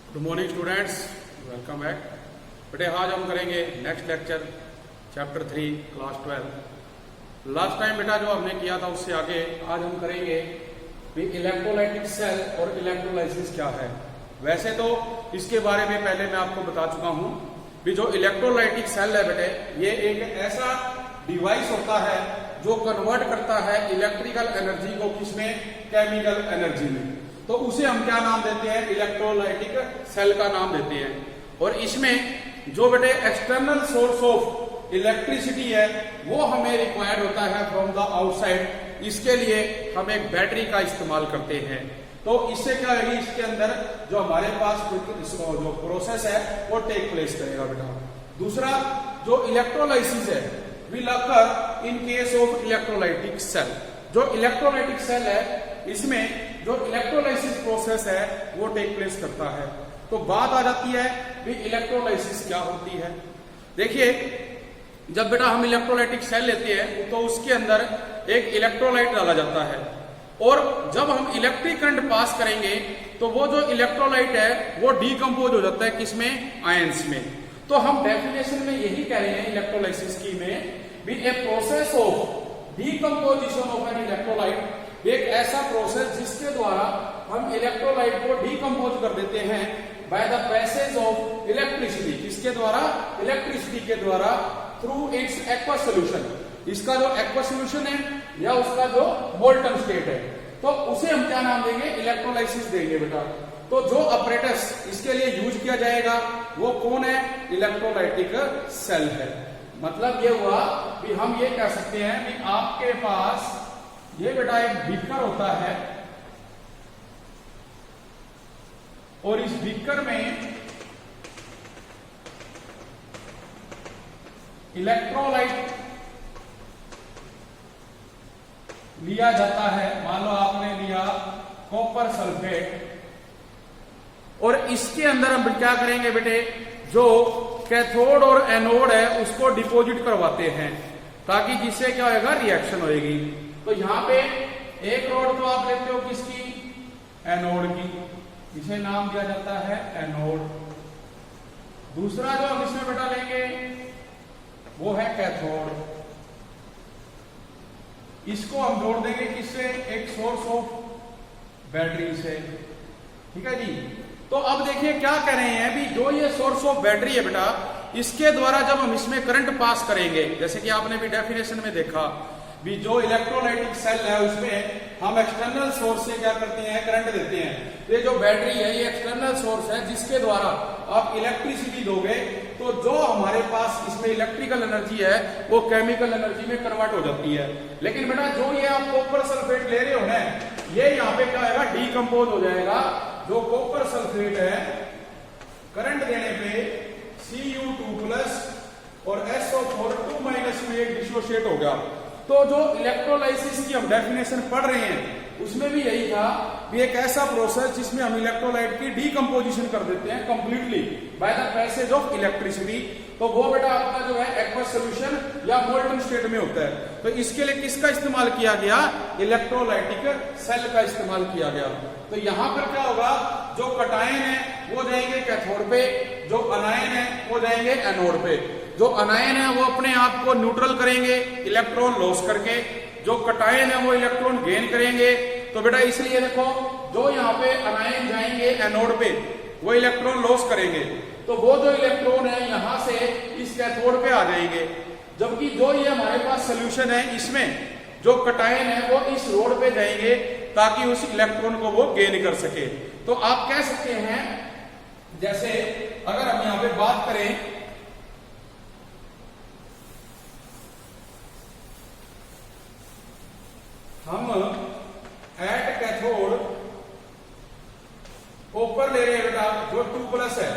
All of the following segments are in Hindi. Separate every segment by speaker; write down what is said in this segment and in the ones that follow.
Speaker 1: Good morning students, welcome back. बेटे आज हम करेंगे next lecture chapter 3 class 12। Last time बेटा जो हमने किया था उससे आगे आज हम करेंगे कि इलेक्ट्रोलाइटिक सेल और इलेक्ट्रोलाइसिस क्या है। वैसे तो इसके बारे में पहले मैं आपको बता चुका हूं कि जो इलेक्ट्रोलाइटिक सेल है बेटे ये एक ऐसा डिवाइस होता है जो कन्वर्ट करता है इलेक्ट्रिकल एनर्जी को किसमें, केमिकल एनर्जी में। तो उसे हम क्या नाम देते हैं, इलेक्ट्रोलाइटिक सेल का नाम देते हैं। और इसमें जो बेटे एक्सटर्नल सोर्स ऑफ इलेक्ट्रिसिटी है वो हमें रिक्वायर्ड होता है फ्रॉम द आउटसाइड। इसके लिए हम एक बैटरी का इस्तेमाल करते हैं। तो इससे क्या है, इसके अंदर जो हमारे पास जो प्रोसेस है वो टेक प्लेस करेगा बेटा। दूसरा जो इलेक्ट्रोलाइसिस है will occur in case of electrolytic cell. जो इलेक्ट्रोलाइटिक सेल है इसमें जो इलेक्ट्रोलाइसिस प्रोसेस है वो टेक प्लेस करता है। तो बात आ जाती है कि इलेक्ट्रोलाइसिस क्या होती है। देखिए जब बेटा हम इलेक्ट्रोलाइटिक सेल लेते हैं तो उसके अंदर एक इलेक्ट्रोलाइट डाला जाता है और जब हम इलेक्ट्रिक करंट पास करेंगे तो वो जो इलेक्ट्रोलाइट है वो डीकंपोज हो जाता है किसमें, आयंस में। तो हम डेफिनेशन में यही कह रहे हैं इलेक्ट्रोलाइसिस की में भी a process of decomposition of an electrolyte, एक ऐसा प्रोसेस जिसके द्वारा हम इलेक्ट्रोलाइट को डीकंपोज कर देते हैं by the passage of electricity. किसके द्वारा, इलेक्ट्रिसिटी के द्वारा, थ्रू इट्स एक्वस सोल्यूशन। इसका जो एक्वस सोल्यूशन है या उसका जो मोल्टन स्टेट है तो उसे हम क्या नाम देंगे, इलेक्ट्रोलाइसिस देंगे बेटा। तो जो अपरेटस इसके लिए यूज किया जाएगा वो कौन है, इलेक्ट्रोलाइटिक सेल है। मतलब ये हुआ कि हम ये कह सकते हैं कि आपके पास ये बेटा एक बीकर होता है और इस बीकर में इलेक्ट्रोलाइट लिया जाता है। मान लो आपने लिया कॉपर सल्फेट और इसके अंदर हम क्या करेंगे बेटे, जो कैथोड और एनोड है उसको डिपॉजिट करवाते हैं ताकि जिससे क्या होगा, रिएक्शन होगी। तो यहां पे एक रोड तो आप लेते हो किसकी, एनोड की, इसे नाम दिया जाता है एनोड। दूसरा जो हम इसमें बेटा लेंगे वो है कैथोड। इसको हम जोड़ देंगे किससे, एक सोर्स ऑफ बैटरी से। ठीक है जी। तो अब देखिए क्या कह रहे हैं भी, जो ये सोर्स ऑफ बैटरी है बेटा इसके द्वारा जब हम इसमें करंट पास करेंगे, जैसे कि आपने भी डेफिनेशन में देखा भी जो इलेक्ट्रोलाइटिक सेल है उसमें हम एक्सटर्नल सोर्स से क्या करते हैं, करंट देते हैं। ये जो बैटरी है ये एक्सटर्नल सोर्स है जिसके द्वारा आप इलेक्ट्रिसिटी दोगे तो जो हमारे पास इसमें इलेक्ट्रिकल एनर्जी है वो केमिकल एनर्जी में कन्वर्ट हो जाती है। लेकिन बेटा जो ये आप कॉपर सल्फेट ले रहे हो ना, ये यहाँ पे क्या होगा, डीकंपोज हो जाएगा। जो कॉपर सल्फेट है करंट देने पे Cu2+ और SO4 2- में एक डिसोसिएट हो गया। तो जो इलेक्ट्रोलाइसिस की हम डेफिनेशन पढ़ रहे हैं उसमें भी यही था कि एक ऐसा प्रोसेस जिसमें हम इलेक्ट्रोलाइट की डीकंपोजिशन कर देते हैं completely by the passage of electricity. तो वो बेटा आपका जो है एक्वस सॉल्यूशन या मोल्टन स्टेट में होता है। तो इसके लिए किसका इस्तेमाल किया गया, इलेक्ट्रोलाइटिक सेल का इस्तेमाल किया गया। तो यहां पर क्या होगा, जो कटायन है वो जाएंगे कैथोड पे, जो अनायन है वो जाएंगे एनोड पे। जो अनायन है वो अपने आप को न्यूट्रल करेंगे इलेक्ट्रॉन लॉस करके, जो कटायन है वो इलेक्ट्रॉन गेन करेंगे। तो बेटा इसलिए देखो जो यहाँ पे अनायन जाएंगे एनोड पे वो इलेक्ट्रॉन लॉस करेंगे, तो वो जो इलेक्ट्रॉन है यहां से इस कैथोड पे आ जाएंगे। जबकि जो ये हमारे पास सोल्यूशन है इसमें जो कटायन है वो इस रोड पे जाएंगे ताकि उस इलेक्ट्रॉन को वो गेन कर सके। तो आप कह सकते हैं, जैसे अगर हम यहां पे बात करें हम एट कैथोड कॉपर ले रहे हैं बेटा जो 2+ है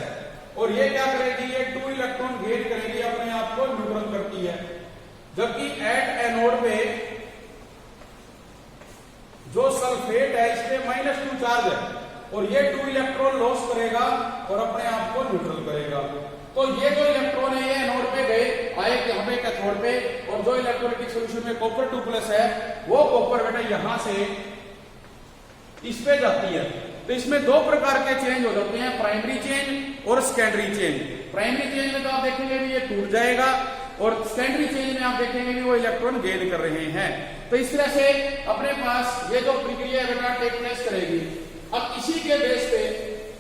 Speaker 1: और ये क्या करेगी, ये 2 इलेक्ट्रॉन गेन करेगी, अपने आप को न्यूट्रल करती है। जबकि एट एनोड पे जो सल्फेट है इसमें -2 चार्ज है और ये 2 इलेक्ट्रॉन लॉस करेगा और अपने आप को न्यूट्रल करेगा। तो ये जो इलेक्ट्रॉन है ये एनोड पे गए, आए यहाँ पे कैथोड पे, और जो इलेक्ट्रोलाइटिक सॉल्यूशन में कॉपर 2+ है वो कॉपर बेटा यहां से इस पे जाती है। तो इसमें दो प्रकार के चेंज हो जाते हैं, प्राइमरी चेन और सेकेंडरी चेन। प्राइमरी चेन में तो आप देखेंगे भी ये टूट जाएगा और सेकेंडरी चेन में आप देखेंगे भी वो इलेक्ट्रॉन गेन कर रहे हैं। तो इस तरह से अपने पास ये जो प्रक्रिया बेटा टेक प्लेस करेगी। अब इसी के बेस पे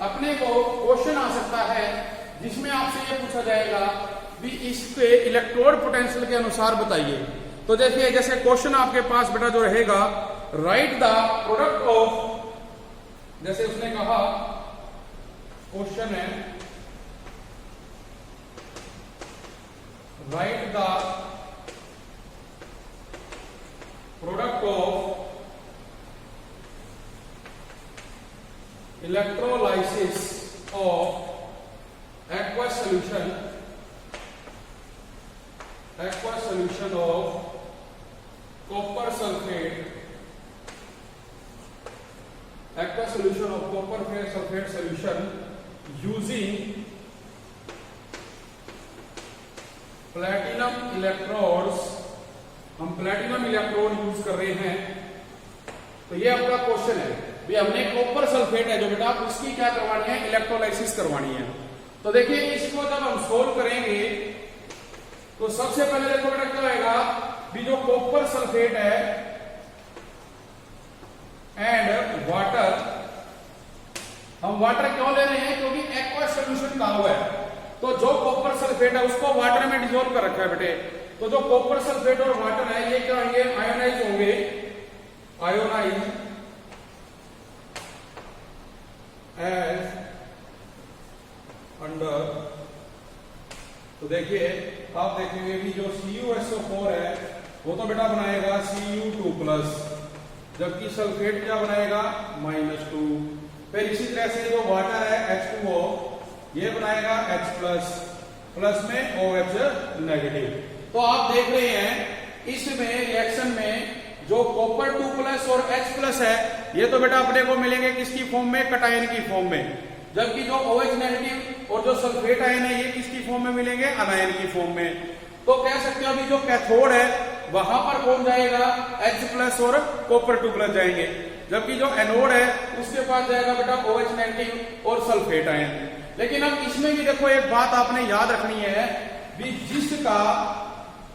Speaker 1: अपने को क्वेश्चन आ सकता है जिसमें आपसे ये पूछा जाएगा भी इसके इलेक्ट्रोड पोटेंशियल के अनुसार बताइए। तो देखिए जैसे क्वेश्चन आपके पास बेटा जो रहेगा, राइट द प्रोडक्ट ऑफ, जैसे उसने कहा क्वेश्चन है right the product of electrolysis of aqueous solution of copper sulfate, aqueous solution of copper sulfate solution using platinum electrodes। हम प्लेटिनम इलेक्ट्रोड यूज कर रहे हैं। तो ये आपका क्वेश्चन है भी हमने कॉपर सल्फेट है जो बेटा उसकी क्या करवानी है, इलेक्ट्रोलाइसिस करवानी है। तो देखिए इसको जब हम सोल्व करेंगे तो सबसे पहले देखो बेटा क्या आएगा भी जो कॉपर सल्फेट है एंड वाटर, हम वाटर क्यों ले रहे हैं क्योंकि एक्वस सोल्यूशन कहा हुआ है। तो जो कॉपर सल्फेट है उसको वाटर में डिसॉल्व कर रखा है बेटे। तो जो कॉपर सल्फेट और वाटर है ये क्या होंगे, आयोनाइज होंगे, आयोनाइज एज अंडर। तो देखिए आप देखेंगे भी जो CuSO4 है वो तो बेटा बनाएगा Cu2+, जबकि सल्फेट क्या बनाएगा -2। फिर इसी तरह से जो वाटर है H2O ये बनाएगा H+, प्लस में OH नेगेटिव। तो आप देख रहे हैं इसमें रिएक्शन में जो कॉपर 2+ और H+ है ये तो बेटा अपने को मिलेंगे किसकी फॉर्म में, कटायन की फॉर्म में, जबकि जो OH नेगेटिव और जो सल्फेट आयन है ये किसकी फॉर्म में मिलेंगे, अनायन की फॉर्म में। तो कह सकते हो अभी जो कैथोड है वहां पर कौन जाएगा, H+ और कॉपर 2+ जाएंगे, जबकि जो एनोड है उसके पास जाएगा बेटा OH नेगेटिव और सल्फेट आयन। लेकिन अब इसमें भी देखो एक बात आपने याद रखनी है भी जिसका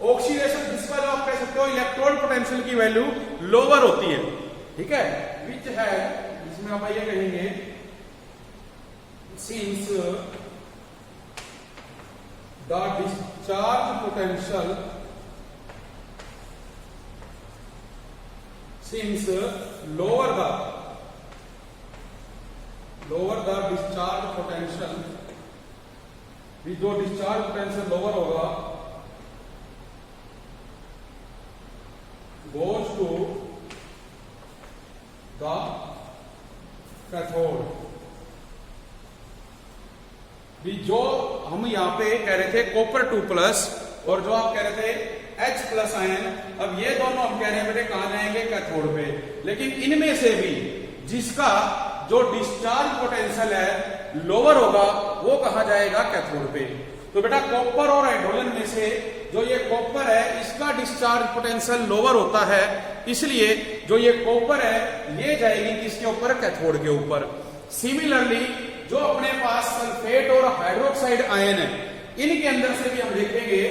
Speaker 1: ऑक्सीडेशन, जिसका जो आप कह सकते हो इलेक्ट्रोड पोटेंशियल की वैल्यू लोअर होती है, ठीक है, विच है इसमें आप ये कहेंगे since the discharge potential, since lower the discharge potential, भी जो डिस्चार्ज पोटेंशियल लोअर होगा goes to the cathode। भी जो हम यहां पे कह रहे थे कॉपर 2+ और जो आप कह रहे थे H+ आयन, अब ये दोनों हम कह रहे हैं बेटे कहां जाएंगे, कैथोड पे। लेकिन इनमें से भी जिसका जो डिस्चार्ज पोटेंशियल है लोअर होगा वो कहां जाएगा, कैथोड पे। तो बेटा कॉपर और हाइड्रोजन में से जो ये कॉपर है इसका डिस्चार्ज पोटेंशियल लोअर होता है, इसलिए जो ये कॉपर है ये जाएगी किसके ऊपर, कैथोड के ऊपर। सिमिलरली जो अपने पास सल्फेट और हाइड्रोक्साइड आयन है इनके अंदर से भी हम देखेंगे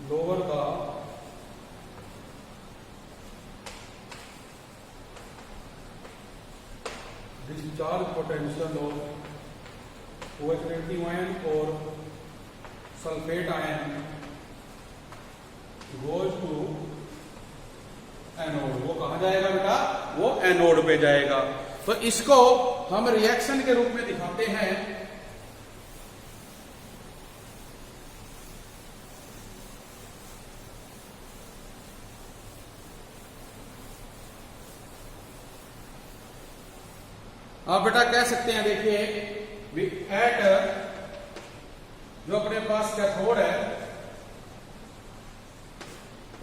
Speaker 1: lower the discharge potential of OH negative ion और sulphate ion goes to anode, वो कहां जाएगा बेटा, वो एनोड पे जाएगा। तो इसको हम रिएक्शन के रूप में दिखाते हैं। आप बेटा कह सकते हैं देखिए एट जो अपने पास कैथोड है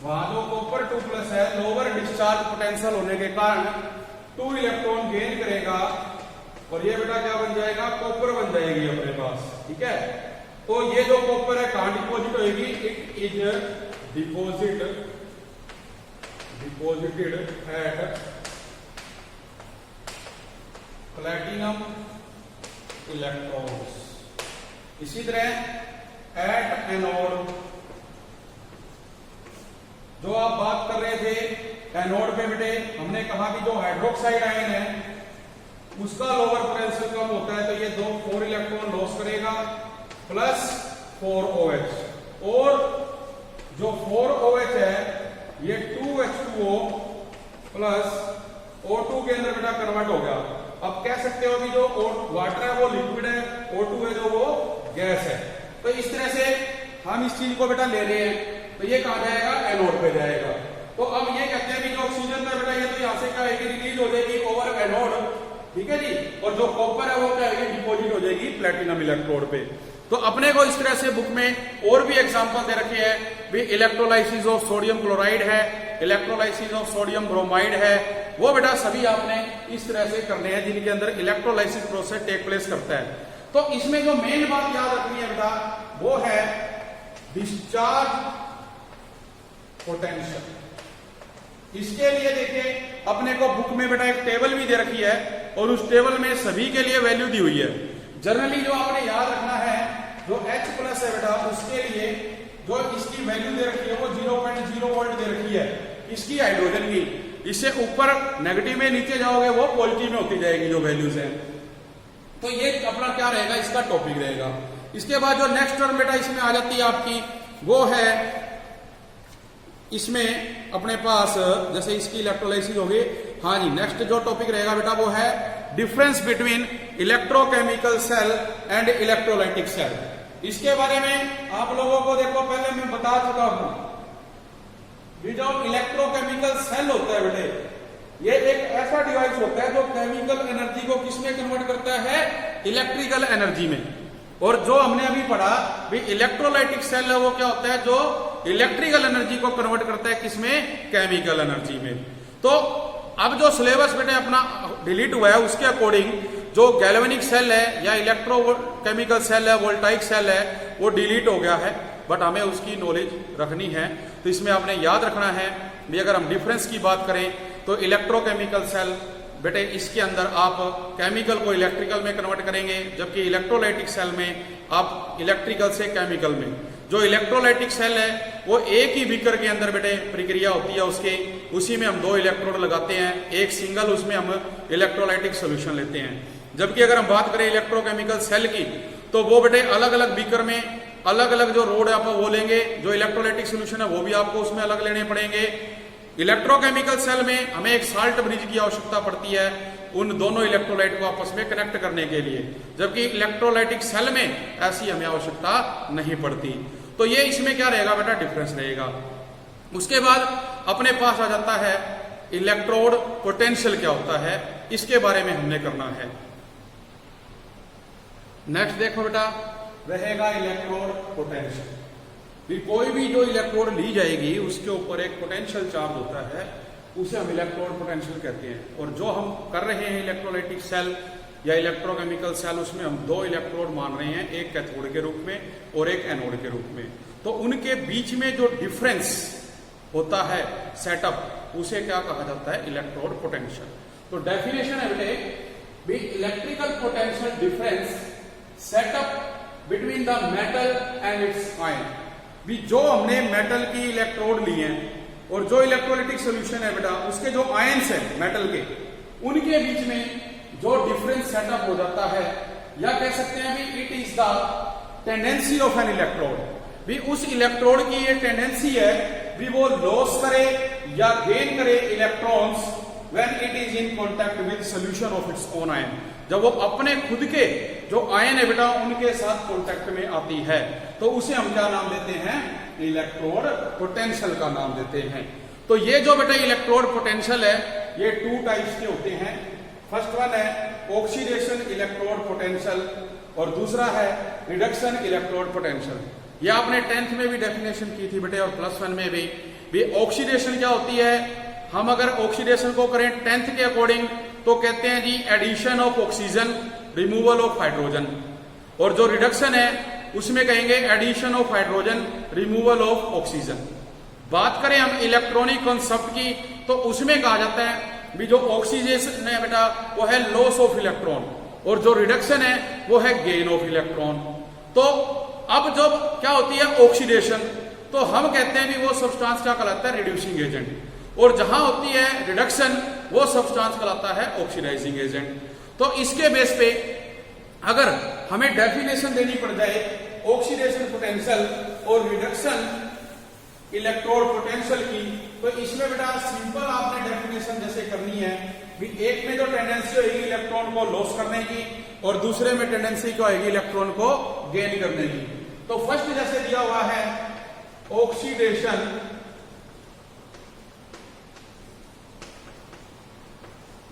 Speaker 1: वहां जो कॉपर 2+ है लोअर डिस्चार्ज पोटेंशियल होने के कारण 2 इलेक्ट्रॉन गेन करेगा और ये बेटा क्या बन जाएगा, कॉपर बन जाएगी अपने पास, ठीक है। तो ये जो कॉपर है कहां डिपोजिट होगी, it is deposited at platinum electrodes. इसी तरह एट एनोड, जो आप बात कर रहे थे एनोड पे बेटे, हमने कहा कि जो हाइड्रोक्साइड आयन है उसका लोअर पोटेंशियल कम होता है, तो ये 4 इलेक्ट्रॉन लॉस करेगा प्लस 4 OH, और जो 4 OH है ये 2H2O प्लस O2 के अंदर बेटा कन्वर्ट हो गया। अब कह सकते हो कि जो वाटर है वो लिक्विड है, O2 है जो वो गैस है। तो इस तरह से हम इस चीज को बेटा ले रहे हैं, तो ये कहा जाएगा एनोड पे जाएगा। तो अब ये कहते हैं कि जो ऑक्सीजन है बेटा ये तो यहां से क्या है रिलीज हो जाएगी ओवर एनोड, ठीक है जी, और जो कॉपर है वो क्या है डिपोजिट हो जाएगी प्लैटिनम इलेक्ट्रोड पे। तो अपने को इस तरह से बुक में और भी एग्जांपल दे रखे हैं, भी इलेक्ट्रोलाइसिस ऑफ सोडियम क्लोराइड है, इलेक्ट्रोलाइसिस ऑफ सोडियम ब्रोमाइड है, वो बेटा सभी आपने इस तरह से करने हैं जिनके अंदर इलेक्ट्रोलाइसिस प्रोसेस टेक प्लेस करता है। तो इसमें जो मेन बात याद रखनी है बेटा वो है डिस्चार्ज पोटेंशियल। इसके लिए देखिए अपने को बुक में बेटा एक टेबल भी दे रखी है और उस टेबल में सभी के लिए वैल्यू दी हुई है। जनरली जो आपने याद रखना है जो H प्लस है बेटा उसके लिए जो इसकी वैल्यू दे रखी है वो 0.0 वोल्ट दे रखी है इसकी हाइड्रोजन की। इससे ऊपर नेगेटिव में नीचे जाओगे वो पॉजिटिव में होती जाएगी जो वैल्यूज है। तो ये अपना क्या रहेगा, इसका टॉपिक रहेगा। इसके बाद जो नेक्स्ट टर्म बेटा इसमें आ जाती है आपकी वो है, इसमें अपने पास जैसे इसकी इलेक्ट्रोलाइसिस होगी, हाँ जी, नेक्स्ट जो टॉपिक रहेगा बेटा वो है difference between electrochemical cell and electrolytic cell. इसके बारे में आप लोगों को देखो पहले मैं बता चुका हूं, ये जो इलेक्ट्रोकेमिकल सेल होता है बेटे ये एक ऐसा डिवाइस होता है जो केमिकल एनर्जी को किसमें कन्वर्ट करता है, इलेक्ट्रिकल एनर्जी में। और जो हमने अभी पढ़ा भी इलेक्ट्रोलाइटिक सेल है वो क्या होता है, जो इलेक्ट्रिकल एनर्जी को कन्वर्ट करता है किसमें, केमिकल एनर्जी में। तो अब जो सिलेबस बेटे अपना डिलीट हुआ है उसके अकॉर्डिंग जो गैल्वेनिक सेल है या इलेक्ट्रोकेमिकल सेल है, वोल्टाइक सेल है वो डिलीट हो गया है, बट हमें उसकी नॉलेज रखनी है। तो इसमें आपने याद रखना है भी अगर हम डिफरेंस की बात करें तो इलेक्ट्रोकेमिकल सेल बेटे इसके अंदर आप केमिकल को इलेक्ट्रिकल में कन्वर्ट करेंगे, जबकि इलेक्ट्रोलाइटिक सेल में आप इलेक्ट्रिकल से केमिकल में। जो इलेक्ट्रोलाइटिक सेल है वो एक ही बीकर के अंदर बेटे प्रक्रिया होती है उसके, उसी में हम 2 इलेक्ट्रोड लगाते हैं, एक सिंगल उसमें हम इलेक्ट्रोलाइटिक सोल्यूशन लेते हैं। जबकि अगर हम बात करें इलेक्ट्रोकेमिकल सेल की तो वो बेटे अलग अलग बीकर में अलग अलग जो रोड आप वो लेंगे, जो इलेक्ट्रोलाइटिक सोल्यूशन है वो भी आपको उसमें अलग लेने पड़ेंगे। इलेक्ट्रोकेमिकल सेल में हमें एक साल्ट ब्रिज की आवश्यकता पड़ती है उन दोनों इलेक्ट्रोलाइट को आपस में कनेक्ट करने के लिए, जबकि इलेक्ट्रोलाइटिक सेल में ऐसी हमें आवश्यकता नहीं पड़ती। तो ये इसमें क्या रहेगा बेटा, डिफरेंस रहेगा। उसके बाद अपने पास आ जाता है इलेक्ट्रोड पोटेंशियल क्या होता है, इसके बारे में हमने करना है। नेक्स्ट देखो बेटा रहेगा इलेक्ट्रोड पोटेंशियल। भी कोई भी जो इलेक्ट्रोड ली जाएगी उसके ऊपर एक पोटेंशियल चार्ज होता है, उसे हम इलेक्ट्रोड पोटेंशियल कहते हैं। और जो हम कर रहे हैं इलेक्ट्रोलाइटिक सेल या इलेक्ट्रोकेमिकल सेल उसमें हम 2 इलेक्ट्रोड मान रहे हैं, एक कैथोड के रूप में और एक एनोड के रूप में। तो उनके बीच में जो डिफरेंस होता है सेटअप उसे क्या कहा जाता है, इलेक्ट्रोड पोटेंशियल। तो डेफिनेशन है बेटे electrical potential difference setup between the metal and it's ion. भी जो हमने मेटल की इलेक्ट्रोड ली हैं और जो इलेक्ट्रोलाइटिक सोल्यूशन है बेटा उसके जो आयन्स हैं मेटल के, उनके बीच में जो डिफरेंस सेटअप हो जाता है, या कह सकते हैं भी it is the tendency of an electrode. भी उस इलेक्ट्रोड की ये टेंडेंसी है भी वो लॉस करे या गेन करे electrons when it is in contact with solution of its own ion. जब वो अपने खुद के जो आयन है बेटा उनके साथ कांटेक्ट में आती है तो उसे हम क्या नाम देते हैं, इलेक्ट्रोड पोटेंशियल का नाम देते हैं। तो ये जो बेटा इलेक्ट्रोड पोटेंशियल है ये 2 टाइप्स के होते हैं। फर्स्ट वन है ऑक्सीडेशन इलेक्ट्रोड पोटेंशियल और दूसरा है रिडक्शन इलेक्ट्रोड पोटेंशियल। ये आपने 10th में भी डेफिनेशन की थी बेटे और +1 में भी ऑक्सीडेशन क्या होती है। हम अगर ऑक्सीडेशन को करें 10th के अकॉर्डिंग तो कहते हैं जी addition of oxygen, removal of hydrogen. और जो रिडक्शन है उसमें कहेंगे addition of hydrogen, removal of oxygen. बात करें हम इलेक्ट्रॉनिक कॉन्सेप्ट की तो उसमें कहा जाता है भी जो ऑक्सीडेशन है बेटा वो है लॉस ऑफ इलेक्ट्रॉन, और जो रिडक्शन है वो है गेन ऑफ इलेक्ट्रॉन। तो अब जब क्या होती है ऑक्सीडेशन, तो हम कहते हैं भी वो सब्सटेंस क्या कहलाता है, रिड्यूसिंग एजेंट, और जहां होती है रिडक्शन वो सब्सटेंस कहलाता है ऑक्सीडाइजिंग एजेंट। तो इसके बेस पे अगर हमें डेफिनेशन देनी पड़ जाए ऑक्सीडेशन पोटेंशियल और रिडक्शन इलेक्ट्रोड पोटेंशियल की, तो इसमें बेटा सिंपल आपने डेफिनेशन जैसे करनी है भी एक में जो टेंडेंसी होगी इलेक्ट्रॉन को लॉस करने की, और दूसरे में टेंडेंसी क्या होगी इलेक्ट्रॉन को गेन करने की। तो फर्स्ट जैसे दिया हुआ है ऑक्सीडेशन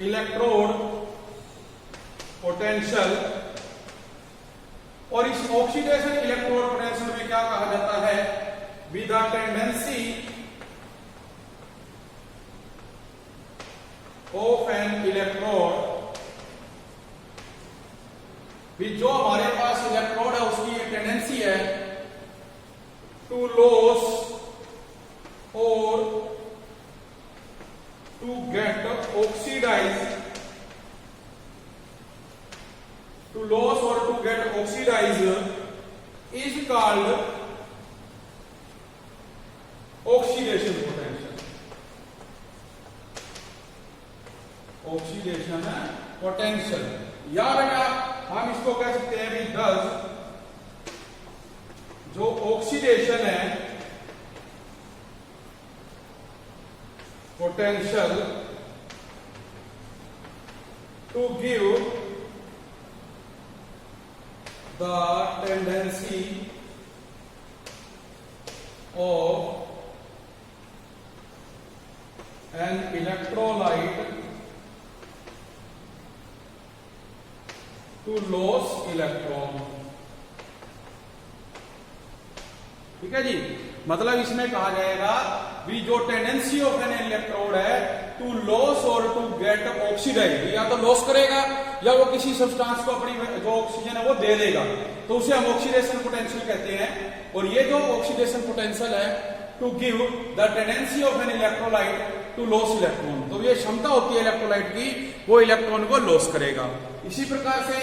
Speaker 1: इलेक्ट्रोड पोटेंशियल, और इस ऑक्सीडेशन इलेक्ट्रोड पोटेंशियल में क्या कहा जाता है, with the tendency of an electrode, भी जो हमारे पास इलेक्ट्रोड है उसकी टेंडेंसी है टू लॉस और to get oxidise, to loss और to get oxidise is called oxidation potential. Oxidation potential, या बेटा हम इसको कह सकते हैं भी दस जो ऑक्सीडेशन है potential to give the tendency of an electrolyte to lose electron। ठीक है जी, मतलब इसमें कहा जाएगा भी जो टेंडेंसी ऑफ एन इलेक्ट्रोड है टू लॉस और टू गेट ऑक्सीडाइज, या तो लॉस करेगा या वो किसी सब्सटेंस को अपनी जो ऑक्सीजन है वो दे देगा, तो उसे हम ऑक्सीडेशन पोटेंशियल कहते हैं। और ये जो ऑक्सीडेशन पोटेंशियल है to give the tendency of an electrolyte to lose electron, तो ये क्षमता होती है इलेक्ट्रोलाइट की वो इलेक्ट्रॉन को लॉस करेगा। इसी प्रकार से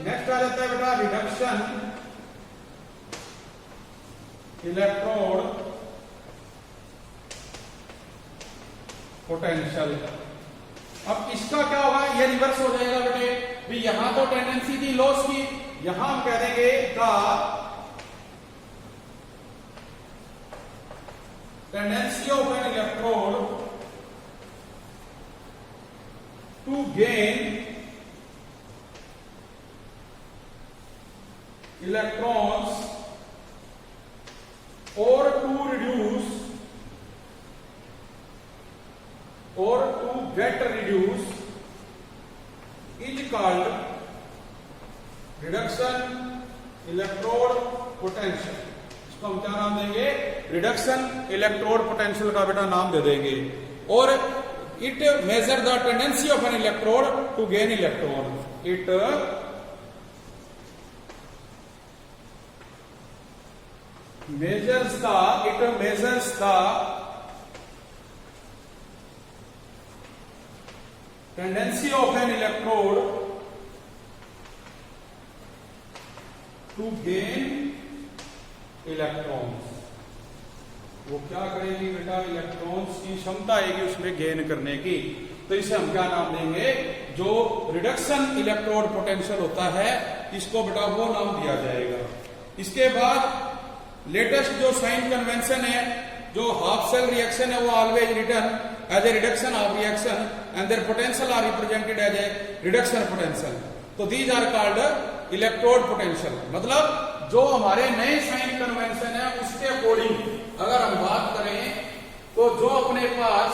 Speaker 1: नेक्स्ट आ जाता है बेटा रिडक्शन इलेक्ट्रोड पोटेंशियल। अब इसका क्या होगा, ये रिवर्स हो जाएगा बेटे, भी यहां तो टेंडेंसी थी लॉस की, यहां हम कह देंगे the tendency of an electrode to gain electrons और to reduce or to get reduced is called reduction electrode potential। इसको हम क्या नाम देंगे, रिडक्शन इलेक्ट्रोड पोटेंशियल का बेटा नाम दे देंगे। और it measure the tendency of an electrode to gain electron, it measures the tendency of an electrode to gain electrons। वो क्या करेगी बेटा, इलेक्ट्रॉन्स की क्षमता आएगी उसमें गेन करने की, तो इसे हम क्या नाम देंगे, जो रिडक्शन इलेक्ट्रोड पोटेंशियल होता है इसको बेटा वो नाम दिया जाएगा। इसके बाद लेटेस्ट जो साइन कन्वेंशन है, जो हाफ सेल रिएक्शन है, वो always written as a reduction of reaction and their potential are represented as a reduction potential. तो these are called electrode potential. मतलब जो हमारे नए साइन कन्वेंशन है उसके अकॉर्डिंग अगर हम बात करें तो जो अपने पास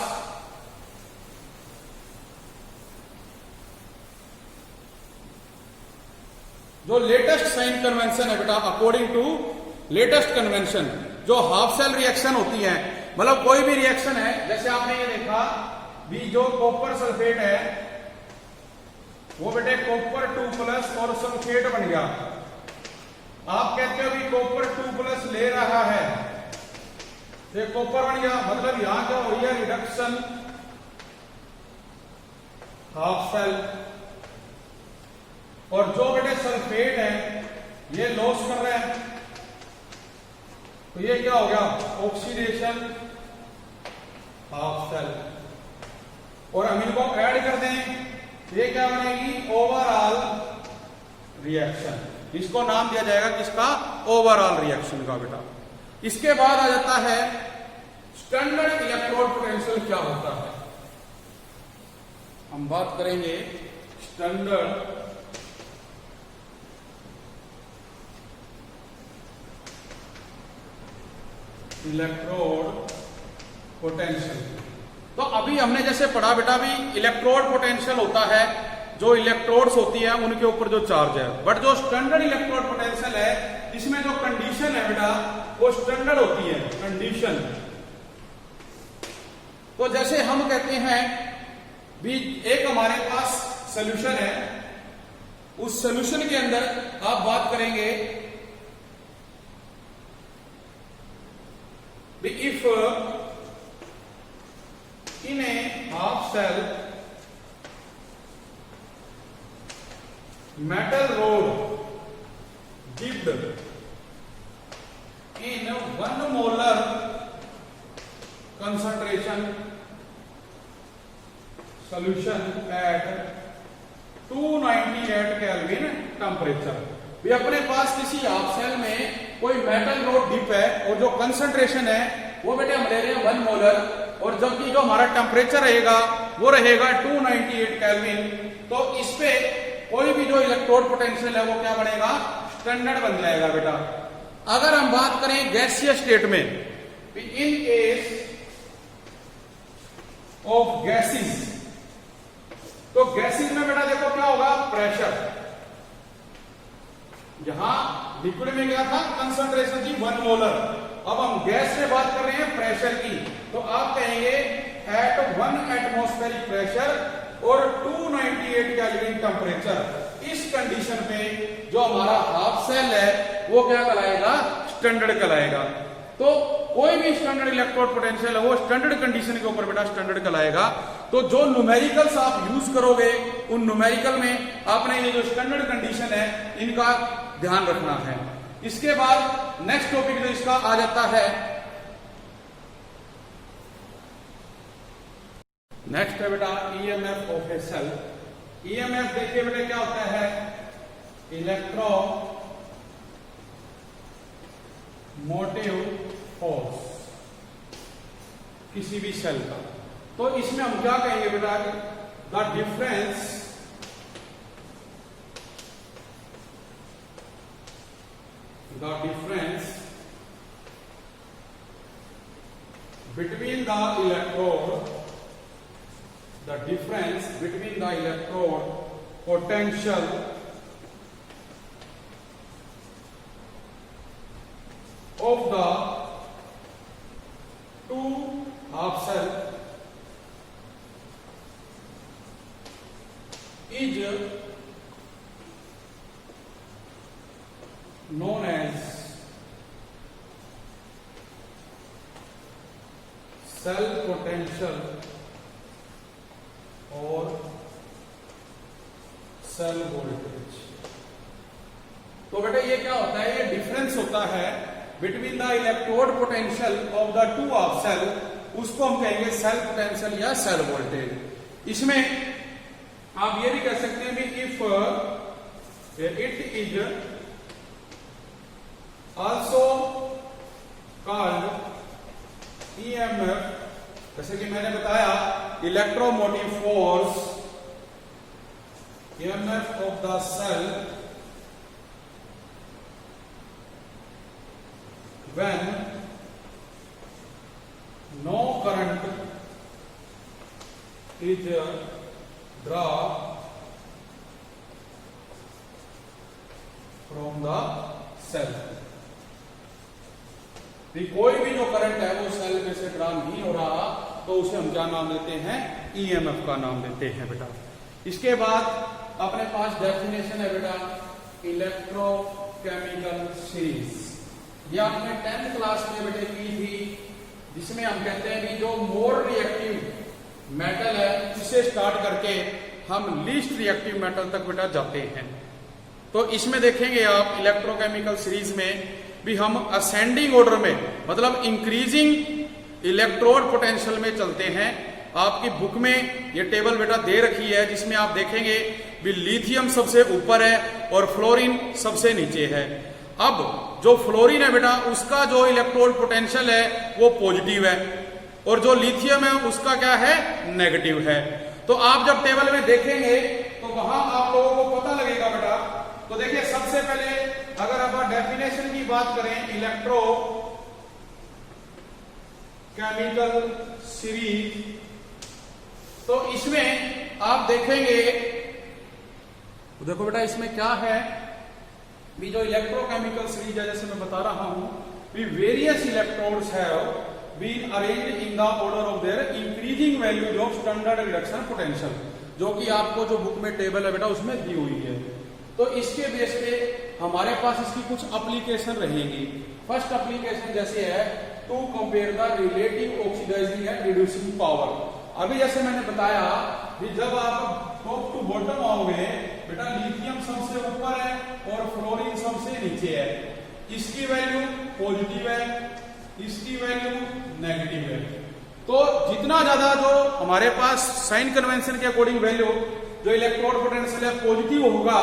Speaker 1: जो लेटेस्ट साइन कन्वेंशन है बेटा, अकॉर्डिंग टू लेटेस्ट कन्वेंशन, जो हाफ सेल रिएक्शन होती है, मतलब कोई भी रिएक्शन है, जैसे आपने ये देखा भी जो कॉपर सल्फेट है वो बेटे कॉपर 2+ और सल्फेट बन गया, आप कहते हो कि कॉपर 2+ ले रहा है, ये कॉपर बन गया, मतलब यहां क्या हो रही है, रिडक्शन हाफ सेल। और जो बेटे सल्फेट है ये लॉस कर रहा है, तो ये क्या हो गया, ऑक्सीडेशन हाफ सेल। और हम इनको ऐड कर दें, ये क्या बनेगी, ओवरऑल रिएक्शन। इसको नाम दिया जाएगा किसका, ओवरऑल रिएक्शन का बेटा। इसके बाद आ जाता है स्टैंडर्ड इलेक्ट्रोड पोटेंशियल क्या होता है। हम बात करेंगे स्टैंडर्ड इलेक्ट्रोड पोटेंशियल। तो अभी हमने जैसे पढ़ा बेटा, भी इलेक्ट्रोड पोटेंशियल होता है जो इलेक्ट्रोड्स होती है उनके ऊपर जो चार्ज है, बट जो स्टैंडर्ड इलेक्ट्रोड पोटेंशियल है इसमें जो कंडीशन है बेटा वो स्टैंडर्ड होती है, कंडीशन। तो जैसे हम कहते हैं भी एक हमारे पास सॉल्यूशन है, उस सॉल्यूशन के अंदर आप बात करेंगे if in a half cell metal rod dipped in 1 molar concentration solution at 298 Kelvin temperature। भी अपने पास किसी हाफ सेल में कोई मेटल रोड डिप है और जो कंसंट्रेशन है वो बेटे हम ले रहे हैं 1 मोलर, और जबकि जो हमारा टेम्परेचर रहेगा वो रहेगा 298 केल्विन। तो इस पे कोई भी जो इलेक्ट्रोड पोटेंशियल है वो क्या बनेगा, स्टैंडर्ड बन जाएगा बेटा। अगर हम बात करें गैसीय स्टेट में, इन केस ऑफ गैसेस, तो गैसेस में बेटा देखो क्या होगा, प्रेशर। यहां लिक्विड में गया था कंसंट्रेशन थी 1 मोलर, अब हम गैस से बात कर रहे हैं प्रेशर की, तो आप कहेंगे एट 1 एटमॉस्फेरिक प्रेशर और 298 केल्विन टेम्परेचर। इस कंडीशन पे जो हमारा हाफ सेल है वो क्या कहलाएगा, स्टैंडर्ड कहलाएगा। तो कोई भी स्टैंडर्ड इलेक्ट्रोड पोटेंशियल है वो स्टैंडर्ड कंडीशन के ऊपर बेटा स्टैंडर्ड कहलाएगा। तो जो न्यूमेरिकल्स आप यूज करोगे उन न्यूमेरिकल में आपने ये जो स्टैंडर्ड कंडीशन है इनका ध्यान रखना है। इसके बाद नेक्स्ट टॉपिक जो इसका आ जाता है, नेक्स्ट है बेटा EMF of a cell. EMF देखिए बेटा क्या होता है, इलेक्ट्रो मोटिव फोर्स किसी भी सेल का। तो इसमें हम क्या कहेंगे बेटा, the difference between the electrode, the difference between the electrode potential of the two half cell is known as cell potential और सेल वोल्टेज। तो बेटा ये क्या होता है, ये डिफरेंस होता है between the electrode potential of the two half cell, उसको हम कहेंगे सेल पोटेंशियल या सेल वोल्टेज। इसमें आप ये भी कह सकते हैं कि if it is also called EMF, जैसे कि मैंने बताया electromotive force, EMF of the cell when no current is drawn from the cell। कोई भी जो करंट है वो सेल में से ड्रा नहीं हो रहा, तो उसे हम क्या नाम देते हैं, ईएमएफ का नाम देते हैं बेटा। इसके बाद अपने पास डेफिनेशन है बेटा इलेक्ट्रो केमिकल सीरीज, ये आपने 10th क्लास में बेटे की थी, जिसमें हम कहते हैं कि जो मोर रिएक्टिव मेटल है उससे स्टार्ट करके हम लीस्ट रिएक्टिव मेटल तक बेटा जाते हैं। तो इसमें देखेंगे आप इलेक्ट्रोकेमिकल सीरीज में भी हम असेंडिंग ऑर्डर में, मतलब इंक्रीजिंग इलेक्ट्रोड पोटेंशियल में चलते हैं। आपकी बुक में ये टेबल बेटा दे रखी है, जिसमें आप देखेंगे भी लिथियम सबसे ऊपर है और फ्लोरीन सबसे नीचे है। अब जो फ्लोरीन है बेटा उसका जो इलेक्ट्रोड पोटेंशियल है वो पॉजिटिव है, और जो लिथियम है उसका क्या है, नेगेटिव है। तो आप जब टेबल में देखेंगे तो वहां आप लोगों को पता लगेगा बेटा। तो देखिए सबसे पहले अगर आप डेफिनेशन की बात करें इलेक्ट्रो केमिकल सीरीज, तो इसमें आप देखेंगे, तो देखो बेटा इसमें क्या है भी जो इलेक्ट्रोकेमिकल सीरीज है, जैसे मैं बता रहा हूं भी various electrodes have been arranged in the order of their increasing values of standard reduction potential, जो कि आपको जो बुक में टेबल है बेटा उसमें दी हुई है। तो इसके बेस पे हमारे पास इसकी कुछ एप्लीकेशन रहेंगी। फर्स्ट एप्लीकेशन जैसे है to compare the relative oxidising and reducing power. अभी जैसे मैंने बताया कि जब आप टॉप टू बॉटम आओगे बेटा, लिथियम सबसे ऊपर है और फ्लोरीन सबसे नीचे है, इसकी वैल्यू पॉजिटिव है, इसकी वैल्यू नेगेटिव है। तो जितना ज्यादा जो हमारे पास साइन कन्वेंशन के अकॉर्डिंग वैल्यू जो इलेक्ट्रोड पोटेंशियल है पॉजिटिव होगा,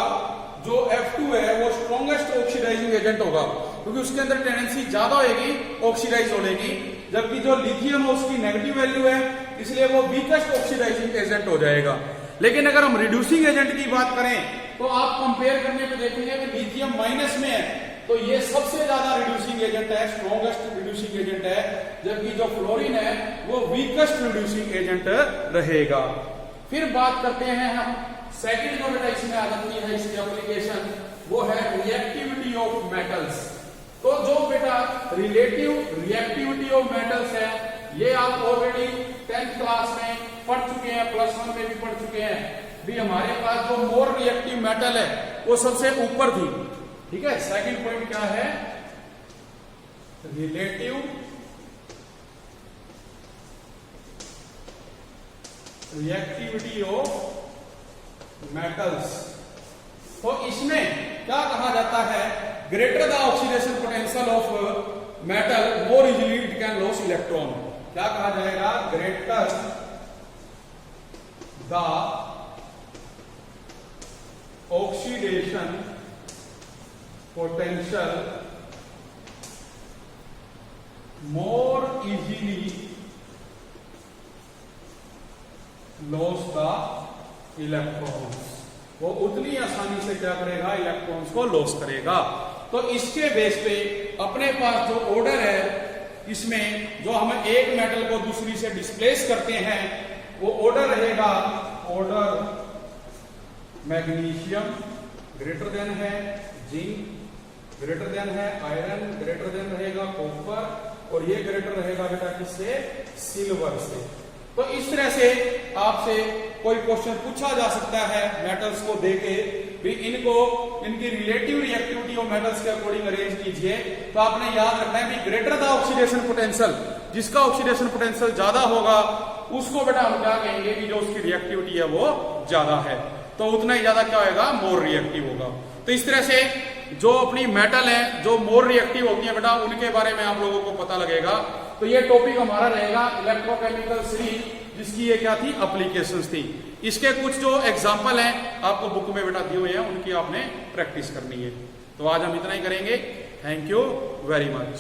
Speaker 1: जो F2 है वो स्ट्रॉन्गेस्ट ऑक्सीडाइजिंग एजेंट होगा, क्योंकि उसके अंदर टेंडेंसी ज्यादा होगी ऑक्सीडाइज होने की, जबकि जो लिथियम है उसकी नेगेटिव वैल्यू है, इसलिए वो वीकेस्ट ऑक्सीडाइजिंग एजेंट हो जाएगा। लेकिन अगर हम रिड्यूसिंग एजेंट की बात करें तो आप कंपेयर करने पे देखेंगे कि लिथियम माइनस में है, तो ये सबसे ज्यादा रिड्यूसिंग एजेंट है, स्ट्रॉन्गेस्ट रिड्यूसिंग एजेंट है, जबकि जो फ्लोरीन है वो वीकेस्ट रिड्यूसिंग एजेंट रहेगा। फिर बात करते हैं हम सेकंड जो बेटा इसमें आ जाती है इसकी एप्लीकेशन, वो है रिएक्टिविटी ऑफ मेटल्स। तो जो बेटा रिलेटिव रिएक्टिविटी ऑफ मेटल्स है, ये आप ऑलरेडी 10th क्लास में पढ़ चुके हैं, +1 में भी पढ़ चुके हैं भी। हमारे पास जो मोर रिएक्टिव मेटल है वो सबसे ऊपर थी, ठीक है। सेकंड पॉइंट क्या है, रिलेटिव रिएक्टिविटी ऑफ मेटल्स। तो इसमें क्या कहा जाता है, greater the oxidation potential of metal more easily it can loss electron. क्या कहा जाएगा, greater the oxidation potential more easily loss the electrons, वो उतनी आसानी से क्या करेगा, इलेक्ट्रॉन्स को लॉस करेगा। तो इसके बेस पे अपने पास जो ऑर्डर है, इसमें जो हम एक मेटल को दूसरी से डिस्प्लेस करते हैं वो ऑर्डर रहेगा, ऑर्डर मैग्नीशियम ग्रेटर देन है जिंक, ग्रेटर देन है आयरन, ग्रेटर देन रहेगा कॉपर, और ये ग्रेटर रहेगा बेटा किससे, सिल्वर से। तो इस तरह से आपसे कोई क्वेश्चन पूछा जा सकता है मेटल्स को देके भी, इनको इनकी रिलेटिव रिएक्टिविटी ऑफ मेटल्स के अकॉर्डिंग अरेंज कीजिए। तो आपने याद रखना है कि ग्रेटर द ऑक्सीडेशन पोटेंशियल, जिसका ऑक्सीडेशन पोटेंशियल ज्यादा होगा उसको बेटा हम क्या कहेंगे कि जो उसकी रिएक्टिविटी है वो ज्यादा है, तो उतना ही ज्यादा क्या होगा, मोर रिएक्टिव होगा। तो इस तरह से जो अपनी मेटल है जो मोर रिएक्टिव होती है बेटा, उनके बारे में आप लोगों को पता लगेगा। तो ये टॉपिक हमारा रहेगा इलेक्ट्रोकेमिकल सीरीज, जिसकी ये क्या थी, एप्लीकेशंस थी। इसके कुछ जो एग्जांपल हैं आपको बुक में बेटा दिए हुए हैं, उनकी आपने प्रैक्टिस करनी है। तो आज हम इतना ही करेंगे। Thank you very much.